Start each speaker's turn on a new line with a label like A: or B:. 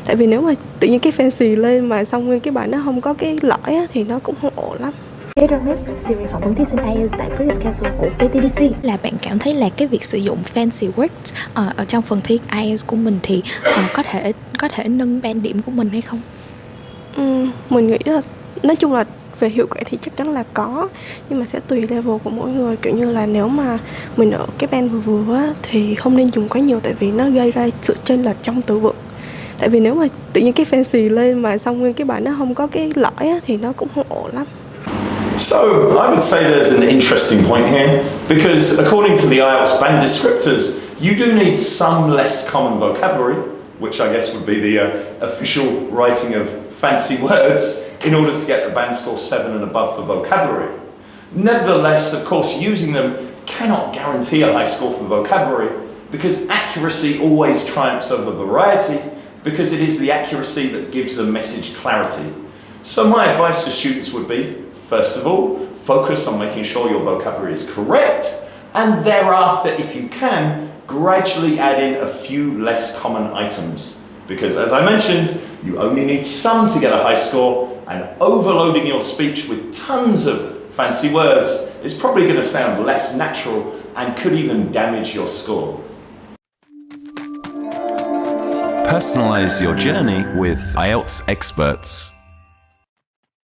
A: Tại vì nếu mà tự nhiên cái fancy lên mà xong nguyên cái bài nó không có cái lõi á, thì nó cũng không ổn lắm.
B: KTDC series phỏng vấn thí sinh IELTS tại British Council của KTDC. Là bạn cảm thấy là cái việc sử dụng fancy words ở trong phần thi IELTS của mình thì có thể nâng band điểm của mình hay không?
A: Mình nghĩ là nói chung là về hiệu quả thì chắc chắn là có, nhưng mà sẽ tùy level của mỗi người. Kiểu như là nếu mà mình ở cái band vừa vừa á, thì không nên dùng quá nhiều, tại vì nó gây ra sự chênh lệch trong từ vựng. Tại vì nếu mà tự nhiên cái fancy lên mà xong nguyên cái bài nó không có cái lõi á, thì nó cũng không ổn lắm.
C: So, I would say there's an interesting point here, because according to the IELTS band descriptors, you do need some less common vocabulary, which I guess would be the official writing of fancy words, in order to get the band score 7 and above for vocabulary. Nevertheless, of course, using them cannot guarantee a high score for vocabulary, because accuracy always triumphs over variety, because it is the accuracy that gives a message clarity. So my advice to students would be, first of all, focus on making sure your vocabulary is correct, and thereafter, if you can, gradually add in a few less common items. Because as I mentioned, you only need some to get a high score, and overloading your speech with tons of fancy words is probably going to sound less natural and could even damage your score.
D: Personalize your journey with IELTS experts.